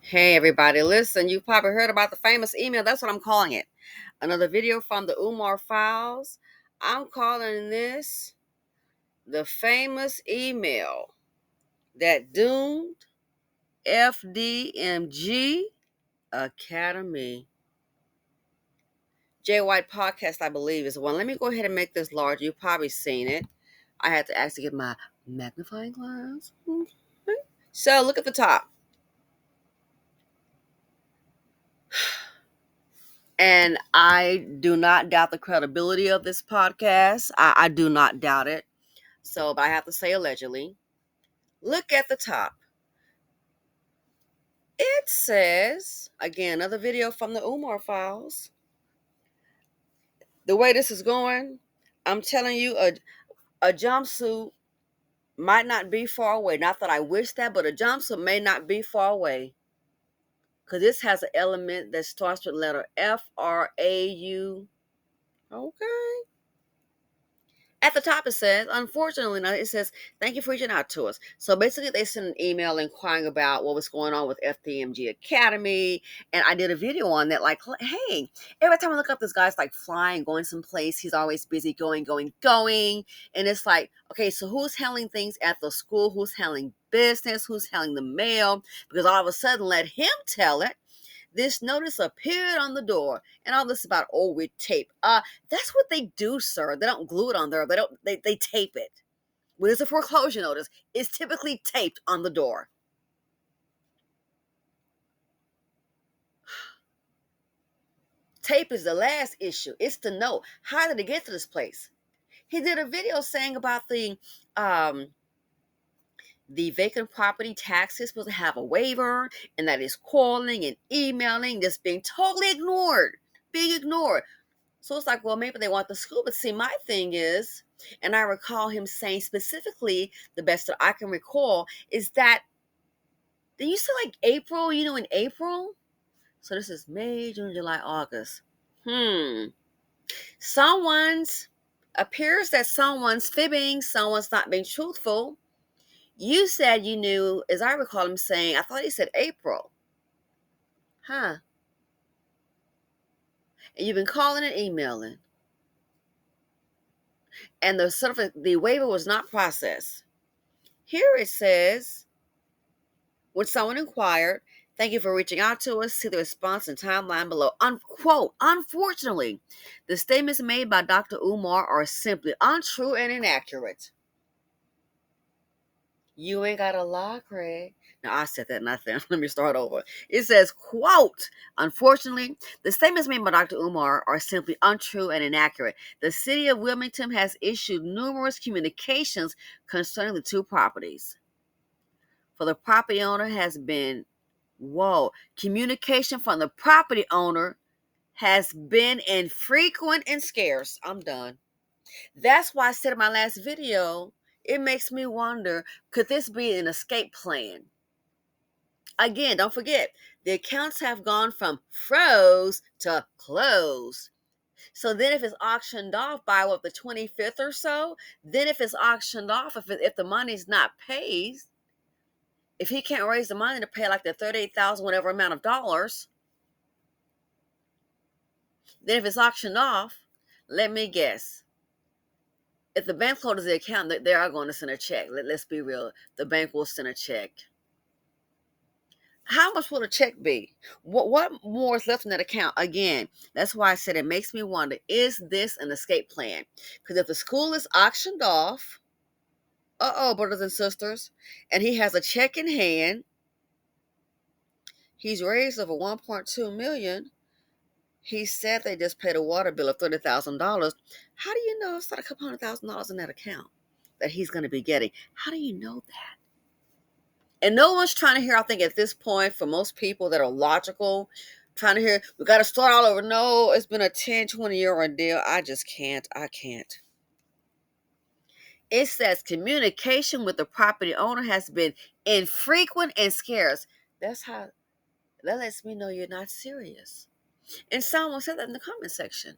Hey everybody, listen, you've probably heard about the famous email. That's what I'm calling it. Another video from the Umar files. I'm calling this the famous email that doomed FDMG Academy. Jay White podcast, I believe, is the one. Let me go ahead and make this large. You've probably seen it. I had to actually get my magnifying glass. Okay. So look at the top. And I do not doubt the credibility of this podcast. I do not doubt it. So, but I have to say allegedly. Look at the top. It says, again, another video from the Umar files. The way this is going, I'm telling you, a jumpsuit might not be far away. Not that I wish that, but a jumpsuit may not be far away. Because this has an element that starts with letter FRAU. Okay. At the top, it says, unfortunately, now it says, thank you for reaching out to us. So basically, they sent an email inquiring about what was going on with FDMG Academy. And I did a video on that, like, hey, every time I look up, this guy's like flying, going someplace. He's always busy going. And it's like, okay, so who's handling things at the school? Who's handling business? Who's handling the mail? Because all of a sudden, let him tell it. This notice appeared on the door, and all this about with tape. That's what they do, sir. They don't glue it on there. They tape it. When it's a foreclosure notice, it's typically taped on the door. Tape is the last issue. It's to know, how did it get to this place? He did a video saying about the vacant property taxes supposed to have a waiver, and that is calling and emailing, just being totally ignored. So it's like, well, maybe they want the school. But see, my thing is, and I recall him saying specifically, the best that I can recall, is that they used to like April, in April. So this is May, June, July, August. Appears that someone's fibbing, someone's not being truthful. You said you knew, as I recall him saying, I thought he said April. And you've been calling and emailing. And the waiver was not processed. Here it says, when someone inquired, thank you for reaching out to us. See the response and timeline below. Unquote. Unfortunately, the statements made by Dr. Umar are simply untrue and inaccurate. You ain't got to lie, Craig. Now, I said that, nothing. Let me start over. It says, quote, unfortunately, the statements made by Dr. Umar are simply untrue and inaccurate. The city of Wilmington has issued numerous communications concerning the two properties. For the property owner has been, communication from the property owner has been infrequent and scarce. I'm done. That's why I said in my last video, it makes me wonder, could this be an escape plan? Again, don't forget, the accounts have gone from froze to closed. So then if it's auctioned off by the 25th or so, then if it's auctioned off, if the money's not paid, if he can't raise the money to pay like the 38,000 whatever amount of dollars, then if it's auctioned off, let me guess. If the bank closes the account, they are going to send a check. Let's be real. The bank will send a check. How much will the check be? What more is left in that account? Again, that's why I said it makes me wonder, is this an escape plan? Because if the school is auctioned off, brothers and sisters, and he has a check in hand, he's raised over $1.2 million. He said they just paid a water bill of $30,000. How do you know it's not a couple $100,000 in that account that he's going to be getting? How do you know that? And no one's trying to hear, I think at this point, for most people that are logical, trying to hear, we got to start all over. No, it's been a 10, 20-year ordeal. I just can't. I can't. It says communication with the property owner has been infrequent and scarce. That lets me know you're not serious. And someone said that in the comment section.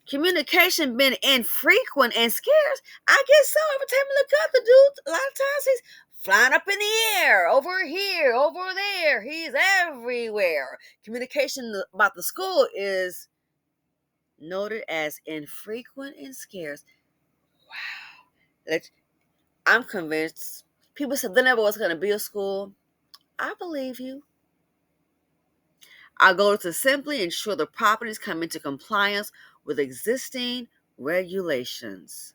Communication been infrequent and scarce. I guess so. Every time I look up, the dude, a lot of times he's flying up in the air, over here, over there. He's everywhere. Communication about the school is noted as infrequent and scarce. Wow. I'm convinced. People said there never was going to be a school. I believe you. Our goal is to simply ensure the properties come into compliance with existing regulations.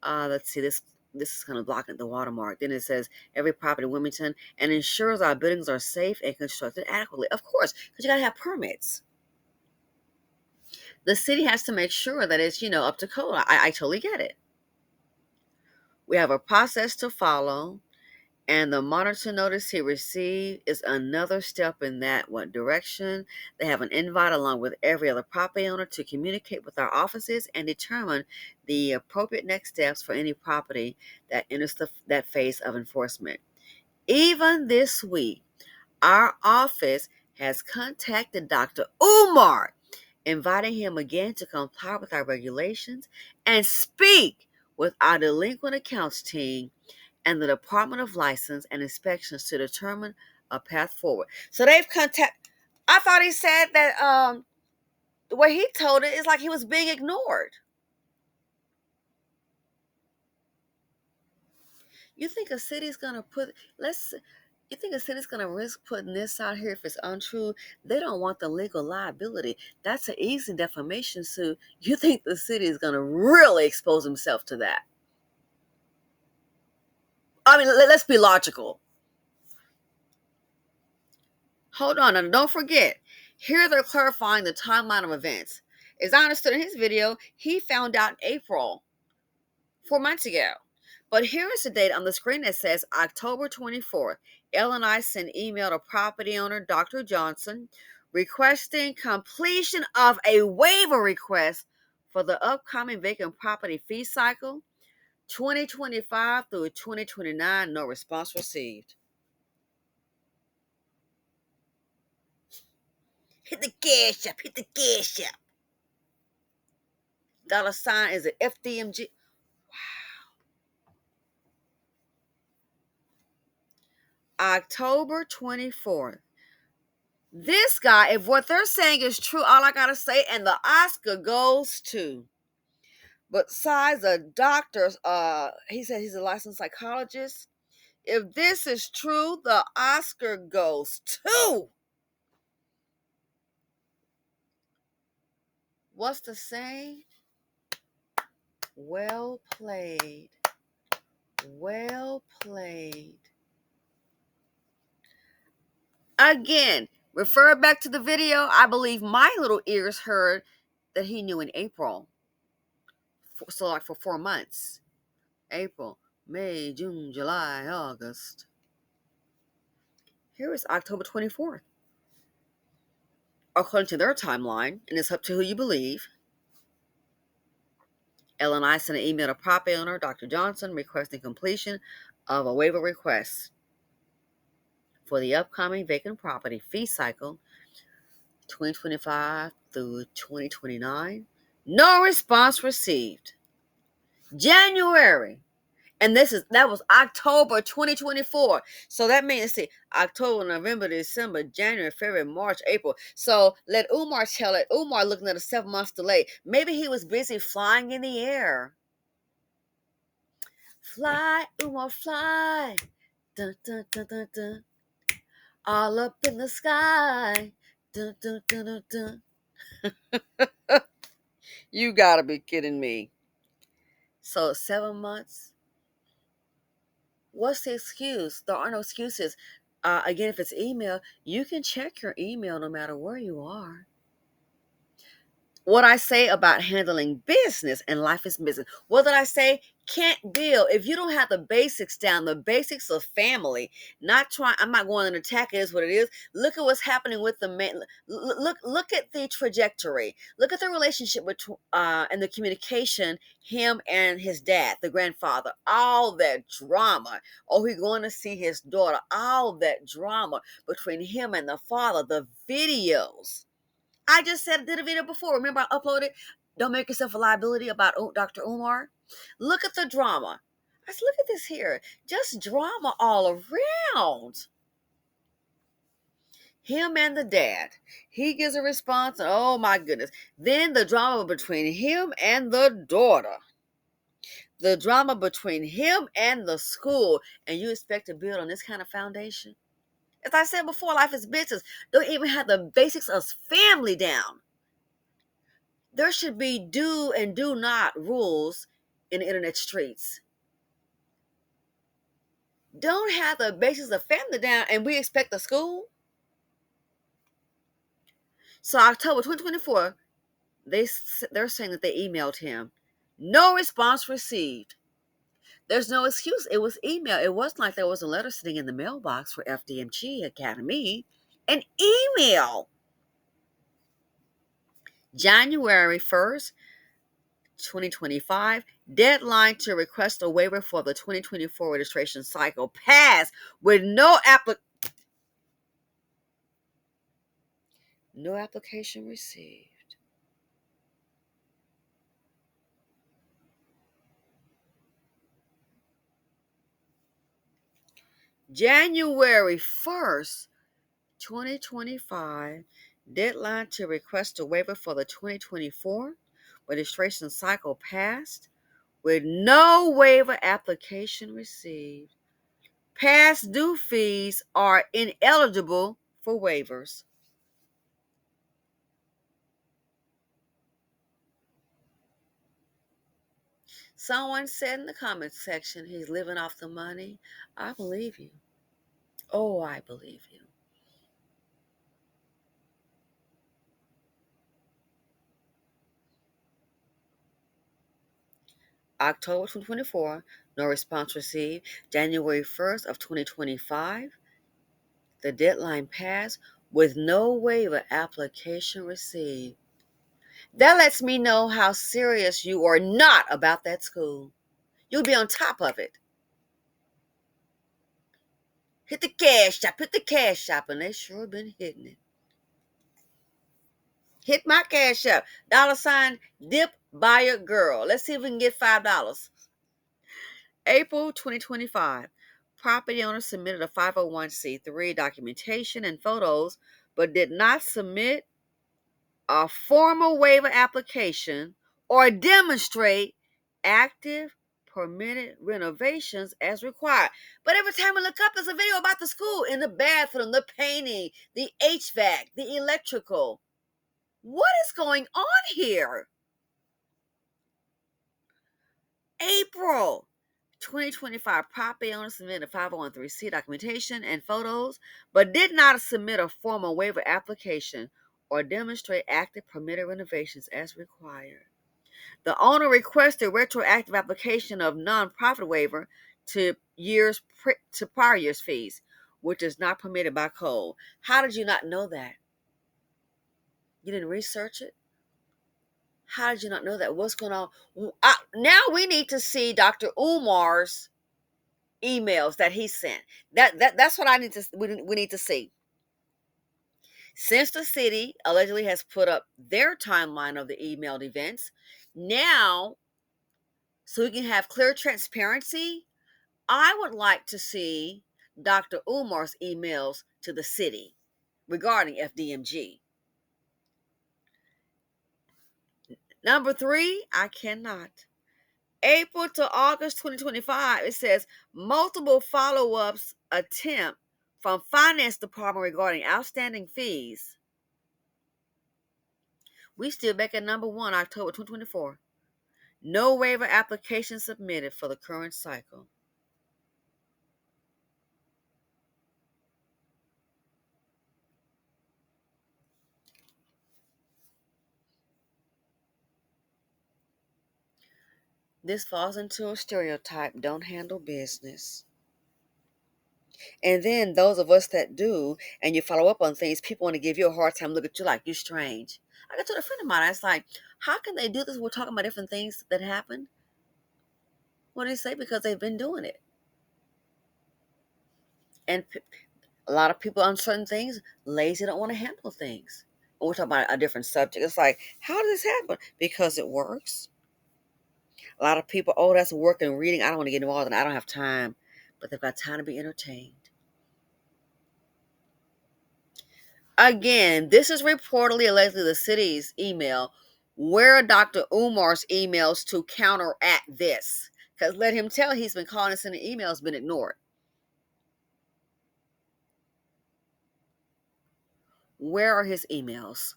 Let's see, this is kind of blocking the watermark. Then it says every property in Wilmington and ensures our buildings are safe and constructed adequately. Of course, because you got to have permits. The city has to make sure that it's, up to code. I totally get it. We have a process to follow, and the monitor notice he received is another step in that one direction. They have an invite along with every other property owner to communicate with our offices and determine the appropriate next steps for any property that enters that phase of enforcement. Even this week, our office has contacted Dr. Umar, inviting him again to comply with our regulations and speak with our delinquent accounts team and the Department of License and Inspections to determine a path forward. So they've contacted. I thought he said that the way he told it is like he was being ignored. You think a city's gonna you think a city's gonna risk putting this out here if it's untrue? They don't want the legal liability. That's an easy defamation suit. You think the city is gonna really expose himself to that? I mean, let's be logical. Hold on, and don't forget, here they're clarifying the timeline of events. As I understood in his video, he found out in April, 4 months ago. But here is the date on the screen that says October 24th. L&I sent email to property owner Dr. Johnson requesting completion of a waiver request for the upcoming vacant property fee cycle 2025 through 2029. No response received. Hit the gas up, hit the gas up. Dollar sign is an FDMG. October 24th. This guy, if what they're saying is true, all I gotta say, and the Oscar goes to, besides a doctor's, he said he's a licensed psychologist. If this is true, the Oscar goes to, what's the saying? Well played. Well played. Again, refer back to the video. I believe my little ears heard that he knew in April. So like for 4 months. April, May, June, July, August. Here is October 24th. According to their timeline, and it's up to who you believe, L&I sent an email to property owner Dr. Johnson requesting completion of a waiver request for the upcoming vacant property fee cycle 2025 through 2029. No response received. January. And that was October 2024. So that means, see, October, November, December, January, February, March, April. So let Umar tell it. Umar looking at a 7 months delay. Maybe he was busy flying in the air. Fly, Umar, fly. Dun, dun, dun, dun, dun. All up in the sky. Dun, dun, dun, dun, dun. You gotta be kidding me. So 7 months. What's the excuse? There are no excuses. Again, if it's email, you can check your email no matter where you are. What I say about handling business and life is business. What did I say? Can't deal. If you don't have the basics down, the basics of family, I'm not going to attack it, is what it is. Look at what's happening with the man. Look at the trajectory. Look at the relationship and the communication, him and his dad, the grandfather, all that drama. Oh, he's going to see his daughter, all that drama between him and the father, the videos. I just did a video before. Remember, I uploaded Don't Make Yourself a Liability about Dr. Umar. Look at the drama. I said, look at this here. Just drama all around. Him and the dad. He gives a response, and oh my goodness. Then the drama between him and the daughter. The drama between him and the school. And you expect to build on this kind of foundation? As I said before, life is business. Don't even have the basics of family down. There should be do and do not rules in the internet streets. Don't have the basics of family down, and we expect the school. So October 2024, they're saying that they emailed him. No response received. There's no excuse. It was email. It wasn't like there was a letter sitting in the mailbox for FDMG Academy. An email. January 1st, 2025, deadline to request a waiver for the 2024 registration cycle passed with no application received. January 1st, 2025, deadline to request a waiver for the 2024 registration cycle passed with no waiver application received. Past due fees are ineligible for waivers. Someone said in the comments section he's living off the money. I believe you. Oh, I believe you. October 2024, no response received. January 1st of 2025, the deadline passed with no waiver application received. That lets me know how serious you are not about that school. You'll be on top of it. Hit the cash shop, and they sure been hitting it. Hit my cash app. $ dip buyer girl. Let's see if we can get $5. April 2025. Property owner submitted a 501c3 documentation and photos, but did not submit a formal waiver application or demonstrate active permitted renovations as required. But every time I look up, there's a video about the school in the bathroom, the painting, the HVAC, the electrical. What is going on here? April 2025, property owner submitted a 501c documentation and photos, but did not submit a formal waiver application or demonstrate active permitted renovations as required. The owner requested retroactive application of nonprofit waiver to prior years fees, which is not permitted by code. How did you not know that? You didn't research it? How did you not know that? What's going on? Now we need to see Dr. Umar's emails that he sent. That's what we need to see. Since the city allegedly has put up their timeline of the emailed events, now so we can have clear transparency, I would like to see Dr. Umar's emails to the city regarding FDMG. Number 3, I cannot. April to August 2025, it says multiple follow-ups attempt from finance department regarding outstanding fees. We still back at number 1, October 2024. No waiver application submitted for the current cycle. This falls into a stereotype, don't handle business. And then those of us that do, and you follow up on things, people want to give you a hard time, look at you like you're strange. I got to a friend of mine, I was like, how can they do this? We're talking about different things that happened. What do you say? Because they've been doing it. And a lot of people on certain things, lazy, don't want to handle things. And we're talking about a different subject. It's like, how does this happen? Because it works. A lot of people, oh, that's work and reading. I don't want to get involved in it. I don't have time. But they've got time to be entertained. Again, this is reportedly allegedly the city's email. Where are Dr. Umar's emails to counteract this? Because let him tell he's been calling and sending emails, been ignored. Where are his emails?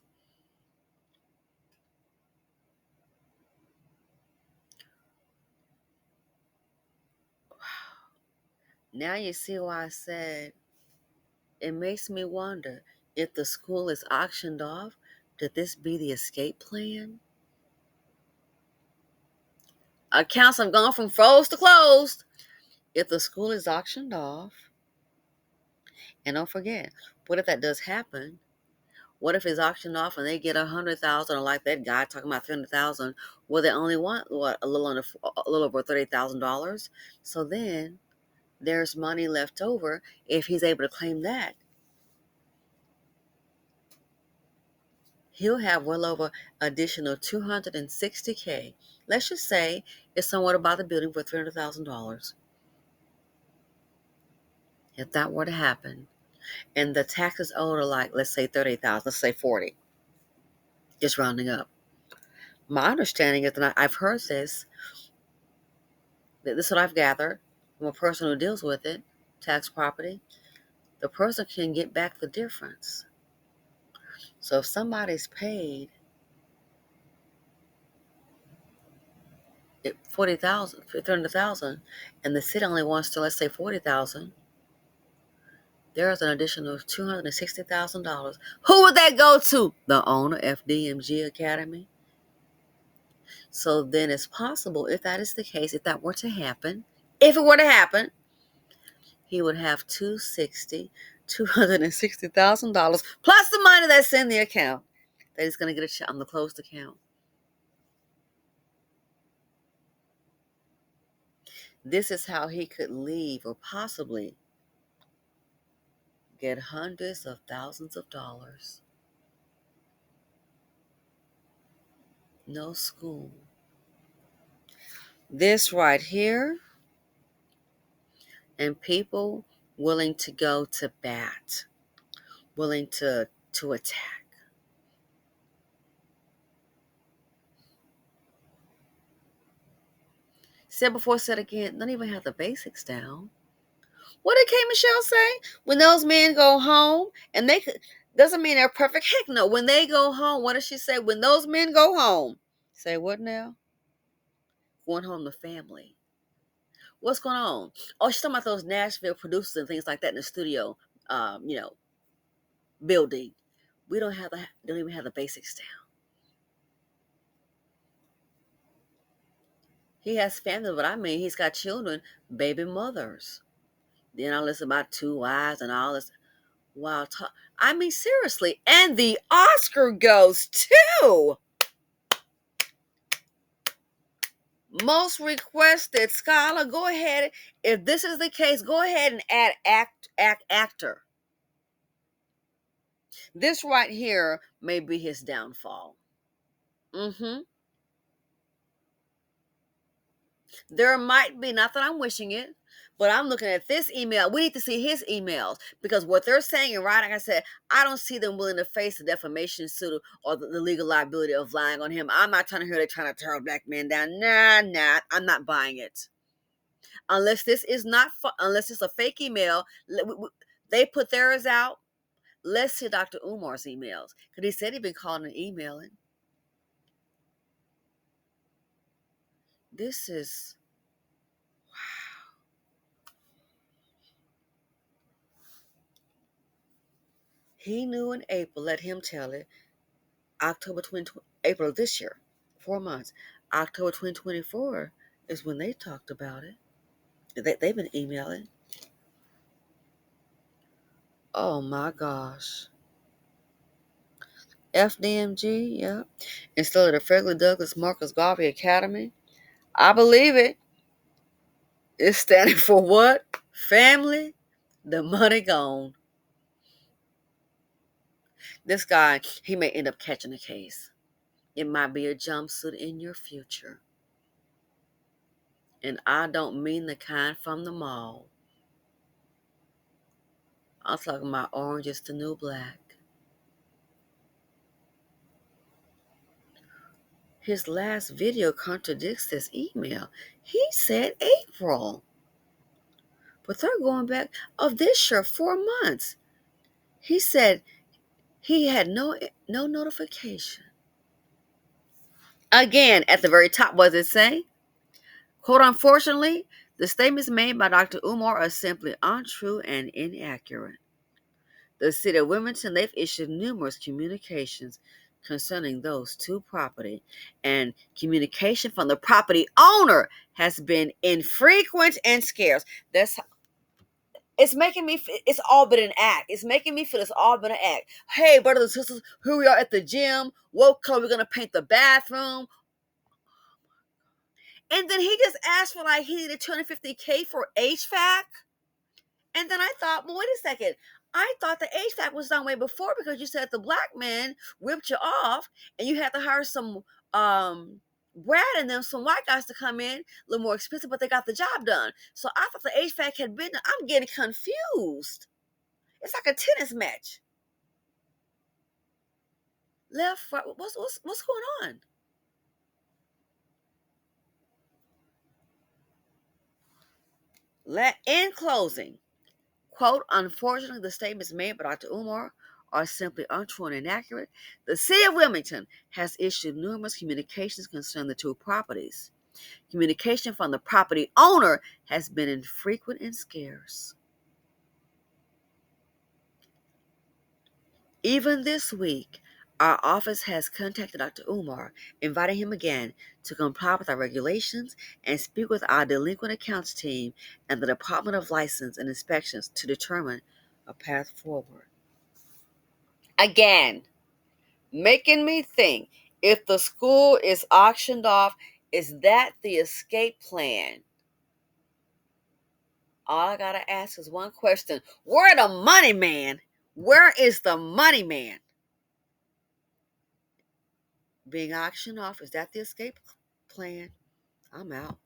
Now you see why I said it makes me wonder if the school is auctioned off. Could this be the escape plan? Accounts have gone from froze to closed. If the school is auctioned off, and don't forget, what if that does happen? What if it's auctioned off and they get 100,000, or like that guy talking about 300,000? Well, they only want what, a little over $30,000. So then there's money left over if he's able to claim that. He'll have well over additional $260K. Let's just say if someone were to buy the building for $300,000. If that were to happen, and the taxes owed are like, let's say 30,000, let's say 40, just rounding up. My understanding is that I've heard this is what I've gathered from a person who deals with it, tax property. The person can get back the difference. So if somebody's paid 40,000, 300,000, and the city only wants to, let's say, 40,000, there's an additional $260,000. Who would that go to? The owner, FDMG Academy. So then it's possible, if that is the case, if that were to happen, if it were to happen, he would have $260,000 plus the money that's in the account that he's going to get on the closed account. This is how he could leave or possibly get hundreds of thousands of dollars. No school. This right here, and people willing to go to bat, willing to attack. Said before, said again, don't even have the basics down. What did K. Michelle say? When those men go home, and they could, doesn't mean they're perfect. Heck no. When they go home, what does she say? When those men go home, say what now? Going home to family. What's going on? Oh, she's talking about those Nashville producers and things like that in the studio, building. We don't even have the basics down. He has family, but I mean, he's got children, baby mothers. Then I listen about 2 wives and all this wild talk. I mean, seriously. And the Oscar goes to most requested scholar. Go ahead. If this is the case, go ahead and add actor. This right here may be his downfall. There might be, not that I'm wishing it, but I'm looking at this email. We need to see his emails, because what they're saying and writing, like I said, I don't see them willing to face the defamation suit or the legal liability of lying on him. I'm not trying to hear they're trying to tear a black man down. Nah, I'm not buying it. Unless this is unless it's a fake email. They put theirs out. Let's see Dr. Umar's emails, because he said he'd been calling and emailing. This is, wow. He knew in April, let him tell it, April of this year, 4 months. October 2024 is when they talked about it. They've been emailing. Oh my gosh. FDMG, yeah. Instead of the Frederick Douglass Marcus Garvey Academy. I believe it. It's standing for what? Family, the money gone. This guy, he may end up catching a case. It might be a jumpsuit in your future. And I don't mean the kind from the mall. I'm talking about orange is the new black. His last video contradicts this email. He said April. But they're going back of this year 4 months. He said he had no notification. Again, at the very top, what does it say? Quote, unfortunately, the statements made by Dr. Umar are simply untrue and inaccurate. The city of Wilmington, they've issued numerous communications concerning those two property, and communication from the property owner has been infrequent and scarce. That's it's making me. It's all been an act. It's making me feel it's all been an act. Hey, brothers and sisters, here we are at the gym. What color we gonna paint the bathroom? And then he just asked for like he needed $250K for HVAC. And then I thought, well, wait a second. I thought the HVAC was done way before because you said the black man ripped you off and you had to hire some Brad and them, some white guys to come in, a little more expensive, but they got the job done. So I thought the HVAC had been done. I'm getting confused. It's like a tennis match. Left, right, what's going on? In closing, quote, unfortunately, the statements made by Dr. Umar are simply untrue and inaccurate. The city of Wilmington has issued numerous communications concerning the two properties. Communication from the property owner has been infrequent and scarce. Even this week, our office has contacted Dr. Umar, inviting him again to comply with our regulations and speak with our delinquent accounts team and the Department of License and Inspections to determine a path forward. Again, making me think, if the school is auctioned off, is that the escape plan? All I gotta ask is one question: where the money man? Where is the money man? Being auctioned off, is that the escape plan? I'm out.